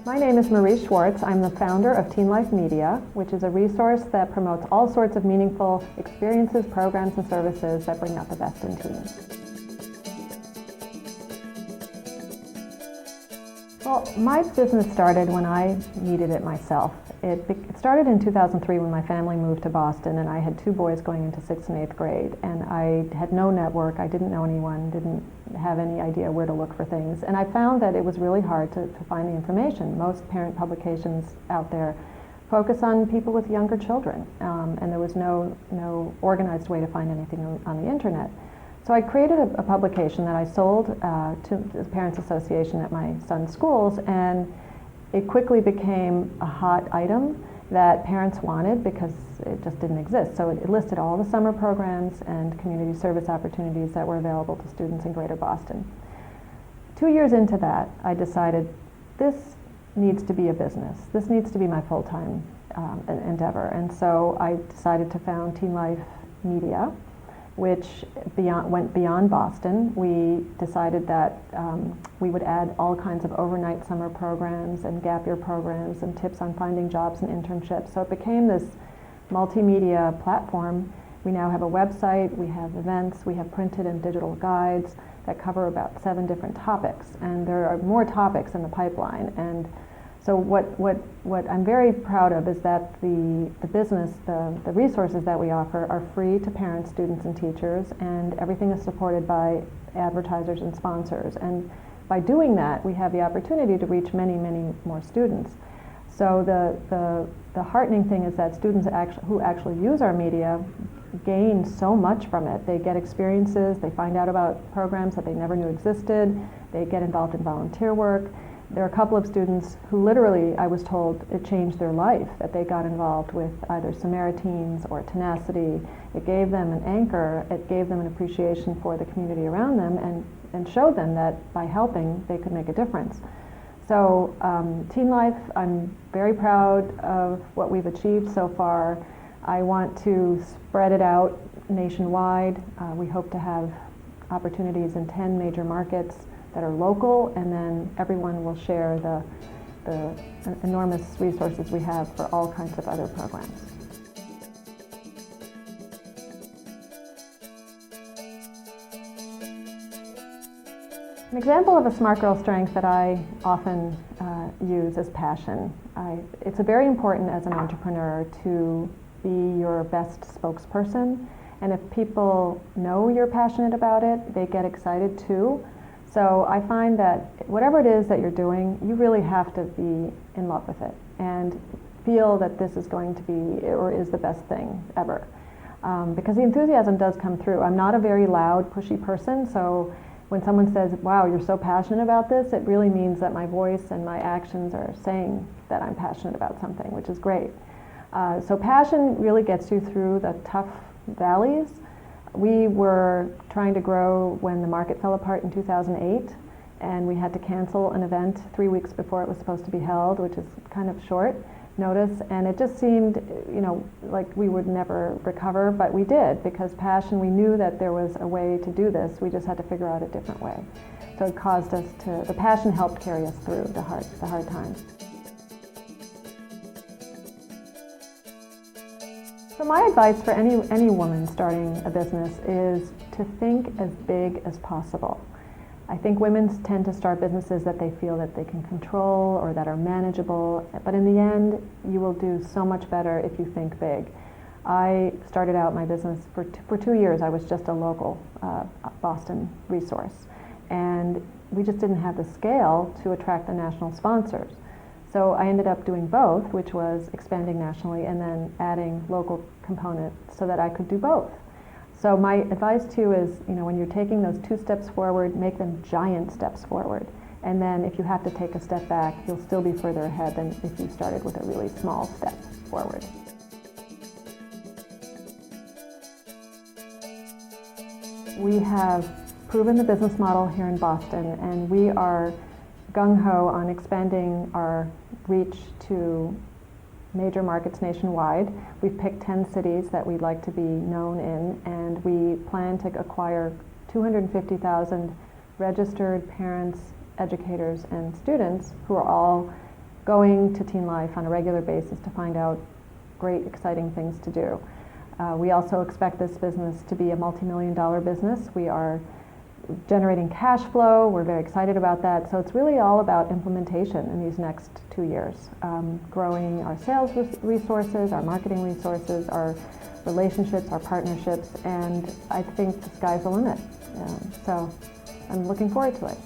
My name is Marie Schwartz. I'm the founder of Teen Life Media, which is a resource that promotes all sorts of meaningful experiences, programs, and services that bring out the best in teens. Well, my business started when I needed it myself. It started in 2003 when my family moved to Boston, and I had two boys going into 6th and 8th grade, and I had no network. I didn't know anyone, didn't have any idea where to look for things, and I found that it was really hard to find the information. Most parent publications out there focus on people with younger children, and there was no organized way to find anything on the internet. So I created a publication that I sold to the Parents Association at my son's schools, and it quickly became a hot item that parents wanted because it just didn't exist. So it listed all the summer programs and community service opportunities that were available to students in Greater Boston. 2 years into that, I decided this needs to be a business. This needs to be my full-time endeavor. And so I decided to found Teen Life Media, which went beyond Boston. We decided that we would add all kinds of overnight summer programs and gap year programs and tips on finding jobs and internships. So it became this multimedia platform. We now have a website, we have events, we have printed and digital guides that cover about 7 different topics. And there are more topics in the pipeline. And so what I'm very proud of is that the business, the resources that we offer are free to parents, students, and teachers, and everything is supported by advertisers and sponsors. And by doing that, we have the opportunity to reach many, many more students. So the heartening thing is that students who actually use our media gain so much from it. They get experiences, they find out about programs that they never knew existed, they get involved in volunteer work. There are a couple of students who literally, I was told, it changed their life, that they got involved with either Samaritans or Tenacity. It gave them an anchor, it gave them an appreciation for the community around them, and showed them that by helping, they could make a difference. So Teen Life, I'm very proud of what we've achieved so far. I want to spread it out nationwide. We hope to have opportunities in 10 major markets that are local, and then everyone will share the enormous resources we have for all kinds of other programs. An example of a smart girl strength that I often use is passion. It's very important as an entrepreneur to be your best spokesperson, and if people know you're passionate about it, they get excited too. So I find that whatever it is that you're doing, you really have to be in love with it and feel that this is going to be or is the best thing ever. Because the enthusiasm does come through. I'm not a very loud, pushy person, so when someone says, wow, you're so passionate about this, it really means that my voice and my actions are saying that I'm passionate about something, which is great. So passion really gets you through the tough valleys. We were trying to grow when the market fell apart in 2008, and we had to cancel an event 3 weeks before it was supposed to be held, which is kind of short notice, and it just seemed, like we would never recover, but we did, because passion, we knew that there was a way to do this, we just had to figure out a different way. So it caused us the passion helped carry us through the hard times. So my advice for any woman starting a business is to think as big as possible. I think women tend to start businesses that they feel that they can control or that are manageable, but in the end, you will do so much better if you think big. I started out my business for 2 years. I was just a local Boston resource, and we just didn't have the scale to attract the national sponsors. So I ended up doing both, which was expanding nationally and then adding local components so that I could do both. So my advice to you is, when you're taking those 2 steps forward, make them giant steps forward. And then if you have to take a step back, you'll still be further ahead than if you started with a really small step forward. We have proven the business model here in Boston, and we are gung-ho on expanding our reach to major markets nationwide. We've picked 10 cities that we'd like to be known in, and we plan to acquire 250,000 registered parents, educators, and students who are all going to Teen Life on a regular basis to find out great, exciting things to do. We also expect this business to be a multi-million-dollar business. We are generating cash flow. We're very excited about that. So it's really all about implementation in these next 2 years, growing our sales resources, our marketing resources, our relationships, our partnerships, and I think the sky's the limit. So I'm looking forward to it.